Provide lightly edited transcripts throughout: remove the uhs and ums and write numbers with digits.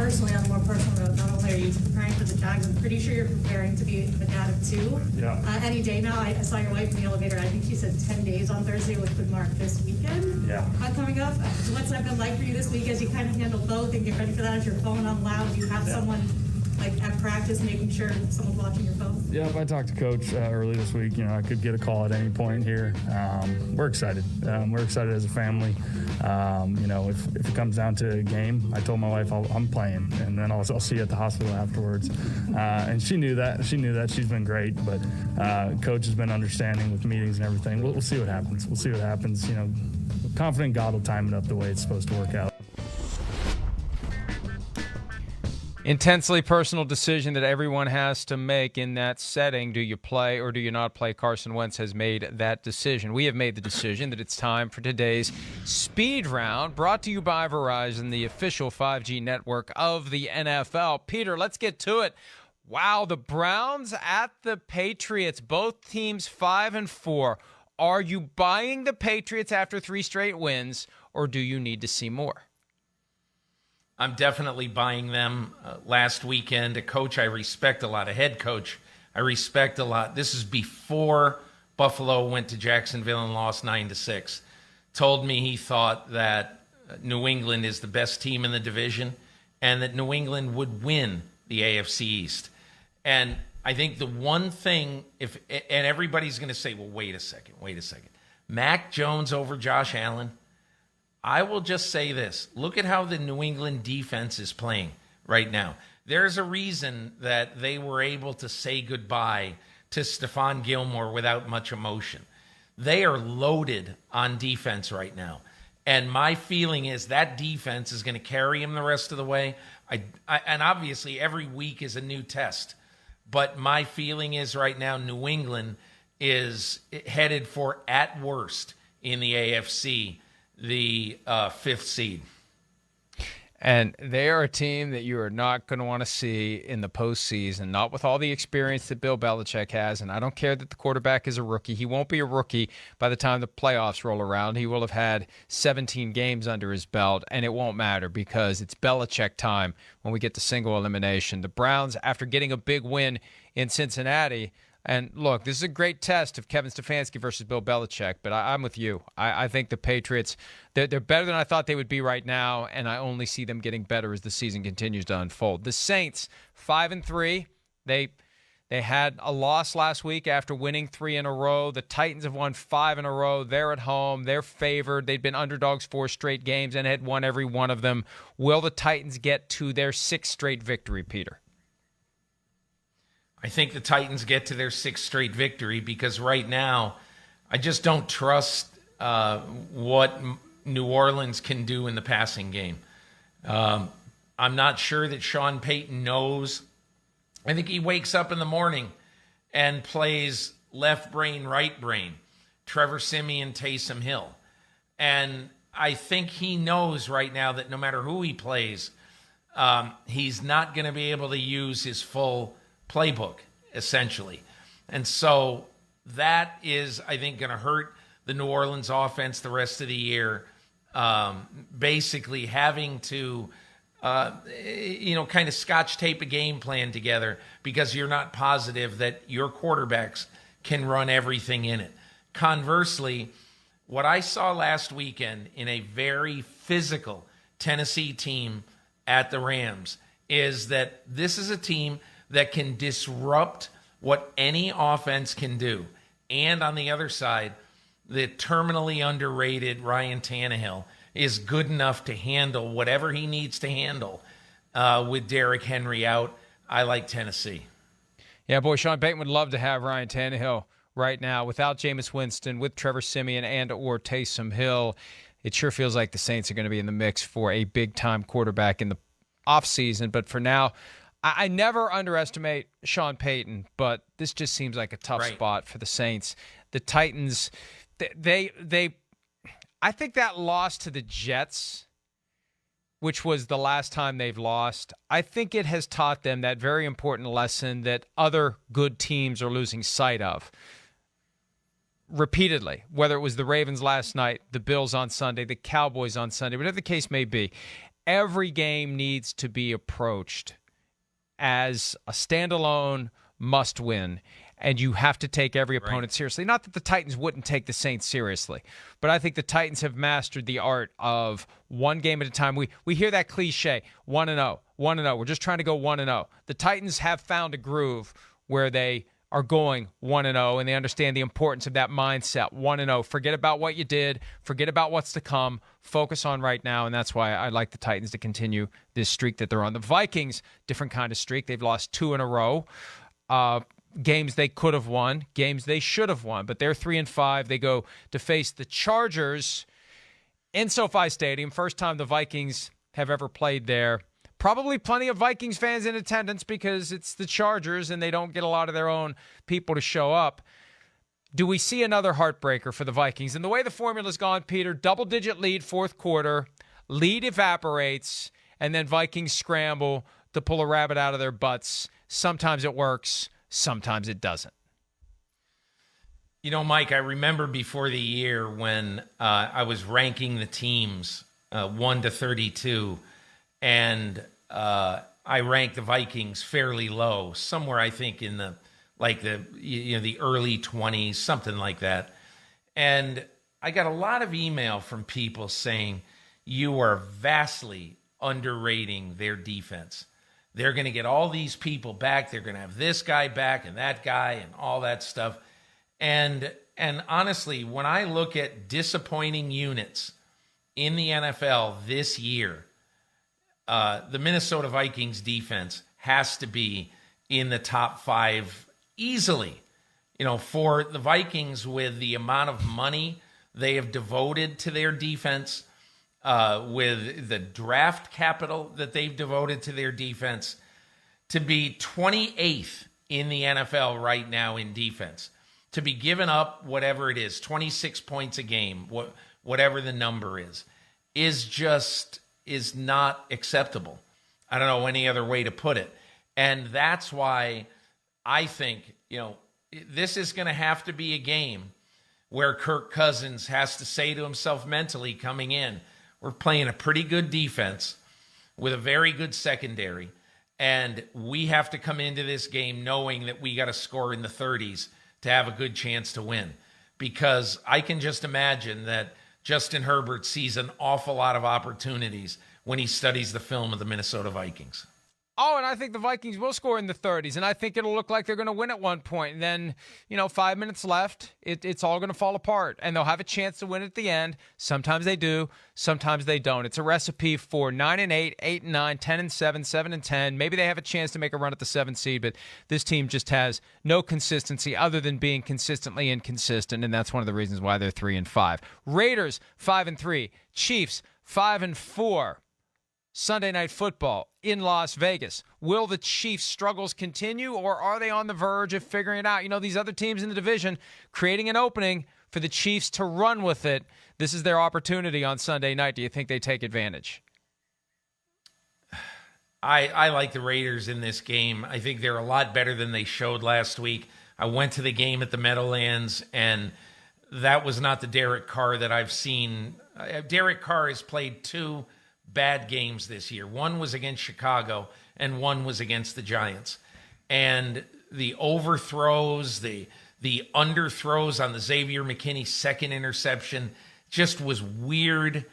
personally, on a more personal note, not only are you preparing for the Jags, I'm pretty sure you're preparing to be a dad of two. Yeah. Any day now. I saw your wife in the elevator. I think she said 10 days on Thursday, which would mark this weekend. Yeah. Coming up. So what's that been like for you this week as you kind of handle both and get ready for that? Is your phone on loud? Do you have someone like at practice making sure someone's watching your phone? Yeah, I talked to Coach early this week. I could get a call at any point here. We're excited. We're excited as a family. If it comes down to a game, I told my wife I'm playing, and then I'll see you at the hospital afterwards. And she knew that. She's been great, but Coach has been understanding with meetings and everything. We'll see what happens. Confident God will time it up the way it's supposed to work out. Intensely personal decision that everyone has to make in that setting. Do you play or do you not play? Carson Wentz has made that decision. We have made the decision that it's time for today's Speed Round, brought to you by Verizon, the official 5G network of the NFL. Peter, let's get to it. Wow, the Browns at the Patriots, both teams 5-4. Are you buying the Patriots after 3 straight wins, or do you need to see more? I'm definitely buying them. Last weekend, a coach I respect a lot, a head coach I respect a lot. This is before Buffalo went to Jacksonville and lost 9-6. Told me he thought that New England is the best team in the division and that New England would win the AFC East. And I think the one thing, and everybody's going to say, well, wait a second. Mac Jones over Josh Allen. I will just say this. Look at how the New England defense is playing right now. There's a reason that they were able to say goodbye to Stephon Gilmore without much emotion. They are loaded on defense right now. And my feeling is that defense is going to carry him the rest of the way. And obviously every week is a new test. But my feeling is right now New England is headed for, at worst, in the AFC, the 5th seed. And they are a team that you are not going to want to see in the postseason, not with all the experience that Bill Belichick has. And I don't care that the quarterback is a rookie. He won't be a rookie by the time the playoffs roll around. He will have had 17 games under his belt, and it won't matter because it's Belichick time when we get to single elimination. The Browns, after getting a big win in Cincinnati, and look, this is a great test of Kevin Stefanski versus Bill Belichick, but I'm with you. I think the Patriots, they're better than I thought they would be right now, and I only see them getting better as the season continues to unfold. The Saints, 5-3. They had a loss last week after winning 3 in a row. The Titans have won 5 in a row. They're at home. They're favored. They've been underdogs 4 straight games and had won every one of them. Will the Titans get to their 6th straight victory, Peter? I think the Titans get to their 6th straight victory because right now I just don't trust what New Orleans can do in the passing game. I'm not sure that Sean Payton knows. I think he wakes up in the morning and plays left brain, right brain, Trevor Siemian, Taysom Hill. And I think he knows right now that no matter who he plays, he's not going to be able to use his full playbook, essentially. And so that is, I think, going to hurt the New Orleans offense the rest of the year. Basically having to, kind of scotch tape a game plan together because you're not positive that your quarterbacks can run everything in it. Conversely, what I saw last weekend in a very physical Tennessee team at the Rams is that this is a team that can disrupt what any offense can do. And on the other side, the terminally underrated Ryan Tannehill is good enough to handle whatever he needs to handle with Derrick Henry out. I like Tennessee. Yeah, boy, Sean Payton would love to have Ryan Tannehill right now without Jameis Winston, with Trevor Siemian and or Taysom Hill. It sure feels like the Saints are going to be in the mix for a big-time quarterback in the offseason. But for now, I never underestimate Sean Payton, but this just seems like a tough spot for the Saints. The Titans, I think that loss to the Jets, which was the last time they've lost, I think it has taught them that very important lesson that other good teams are losing sight of repeatedly, whether it was the Ravens last night, the Bills on Sunday, the Cowboys on Sunday, whatever the case may be. every game needs to be approached as a standalone must-win, and you have to take every opponent seriously. Not that the Titans wouldn't take the Saints seriously, but I think the Titans have mastered the art of one game at a time. We hear that cliche, 1-0, 1-0. We're just trying to go 1-0. The Titans have found a groove where they are going 1-0, and they understand the importance of that mindset, 1-0. Forget about what you did. Forget about what's to come. Focus on right now, and that's why I like the Titans to continue this streak that they're on. The Vikings, different kind of streak. They've lost 2 in a row. Games they could have won, games they should have won, but they're 3-5. They go to face the Chargers in SoFi Stadium. First time the Vikings have ever played there. Probably plenty of Vikings fans in attendance because it's the Chargers and they don't get a lot of their own people to show up. Do we see another heartbreaker for the Vikings? And the way the formula's gone, Peter, double-digit lead fourth quarter, lead evaporates, and then Vikings scramble to pull a rabbit out of their butts. Sometimes it works, sometimes it doesn't. You know, Mike, I remember before the year when I was ranking the teams 1 to 32, and I ranked the Vikings fairly low, somewhere I think in the the early 20s, something like that. And I got a lot of email from people saying you are vastly underrating their defense. They're going to get all these people back. They're going to have this guy back and that guy and all that stuff. And honestly, when I look at disappointing units in the NFL this year, the Minnesota Vikings defense has to be in the top 5 easily. You know, for the Vikings, with the amount of money they have devoted to their defense, with the draft capital that they've devoted to their defense, to be 28th in the NFL right now in defense, to be giving up whatever it is, 26 points a game, whatever the number is not acceptable. I don't know any other way to put it. And that's why I think, this is going to have to be a game where Kirk Cousins has to say to himself mentally coming in, we're playing a pretty good defense with a very good secondary, and we have to come into this game knowing that we got to score in the 30s to have a good chance to win. Because I can just imagine that Justin Herbert sees an awful lot of opportunities when he studies the film of the Minnesota Vikings. Oh, and I think the Vikings will score in the 30s, and I think it'll look like they're going to win at one point. And then, 5 minutes left, it's all going to fall apart, and they'll have a chance to win at the end. Sometimes they do, sometimes they don't. It's a recipe for 9-8, 8-9, 10-7, 7-10. Maybe they have a chance to make a run at the 7th seed, but this team just has no consistency other than being consistently inconsistent, and that's one of the reasons why they're 3-5. Raiders 5-3, Chiefs 5-4. Sunday Night Football in Las Vegas. Will the Chiefs' struggles continue, or are they on the verge of figuring it out? These other teams in the division creating an opening for the Chiefs to run with it. This is their opportunity on Sunday night. Do you think they take advantage? I like the Raiders in this game. I think they're a lot better than they showed last week. I went to the game at the Meadowlands, and that was not the Derek Carr that I've seen. Derek Carr has played 2 bad games this year. One was against Chicago and one was against the Giants. And the overthrows, the underthrows on the Xavier McKinney second interception just was weird,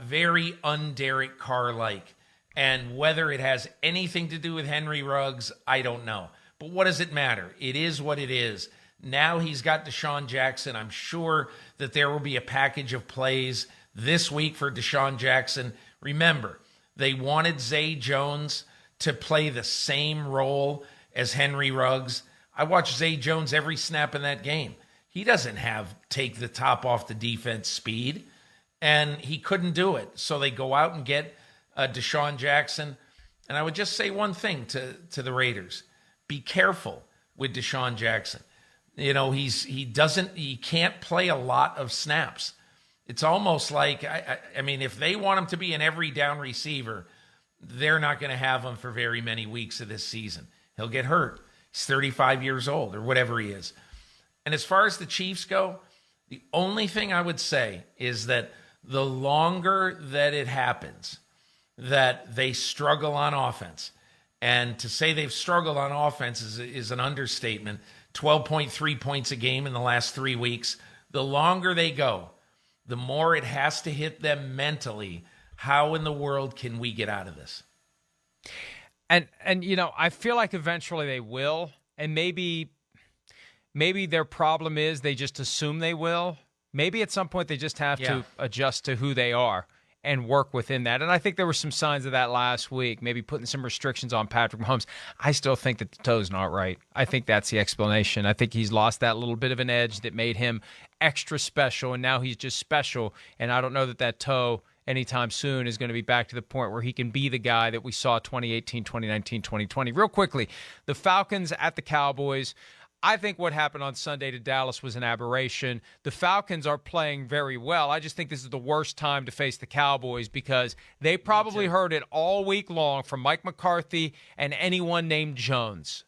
very un-Derek Carr-like. And whether it has anything to do with Henry Ruggs, I don't know. But what does it matter? It is what it is. Now he's got Deshaun Jackson. I'm sure that there will be a package of plays this week for Deshaun Jackson. Remember, they wanted Zay Jones to play the same role as Henry Ruggs. I watched Zay Jones every snap in that game. He doesn't have take the top off the defense speed, and he couldn't do it. So they go out and get Deshaun Jackson. And I would just say one thing to the Raiders. Be careful with Deshaun Jackson. He can't play a lot of snaps. It's almost like, I mean, if they want him to be an every down receiver, they're not going to have him for very many weeks of this season. He'll get hurt. He's 35 years old or whatever he is. And as far as the Chiefs go, the only thing I would say is that the longer that it happens, that they struggle on offense. And to say they've struggled on offense is an understatement. 12.3 points a game in the last 3 weeks. The longer they go, the more it has to hit them mentally. How in the world can we get out of this? And I feel like eventually they will. And maybe their problem is they just assume they will. Maybe at some point they just have to adjust to who they are and work within that. And I think there were some signs of that last week, maybe putting some restrictions on Patrick Mahomes. I still think that the toe's not right. I think that's the explanation. I think he's lost that little bit of an edge that made him extra special, and now he's just special. And I don't know that toe anytime soon is going to be back to the point where he can be the guy that we saw 2018, 2019, 2020. Real quickly, the Falcons at the Cowboys. I think what happened on Sunday to Dallas was an aberration. The Falcons are playing very well. I just think this is the worst time to face the Cowboys because they probably heard it all week long from Mike McCarthy and anyone named Jones.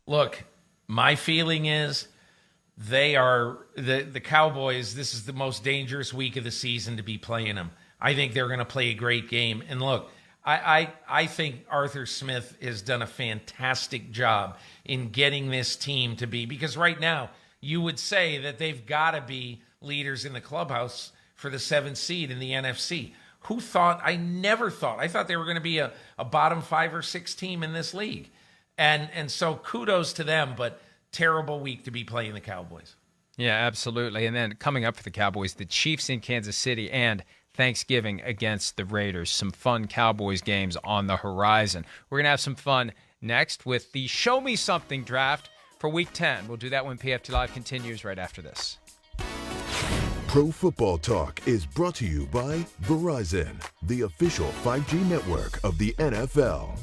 Look, my feeling is they are the Cowboys. This is the most dangerous week of the season to be playing them. I think they're going to play a great game. And look, I think Arthur Smith has done a fantastic job in getting this team to be, because right now you would say that they've got to be leaders in the clubhouse for the 7th seed in the NFC. Who thought? I never thought. I thought they were going to be a bottom 5 or 6 team in this league. And so kudos to them, but terrible week to be playing the Cowboys. Yeah, absolutely. And then coming up for the Cowboys, the Chiefs in Kansas City and Thanksgiving against the Raiders. Some fun Cowboys games on the horizon. We're going to have some fun next with the Show Me Something draft for Week 10. We'll do that when PFT Live continues right after this. Pro Football Talk is brought to you by Verizon, the official 5G network of the NFL.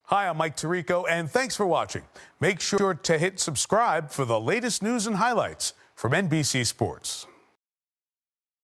Hi, I'm Mike Tirico, and thanks for watching. Make sure to hit subscribe for the latest news and highlights from NBC Sports.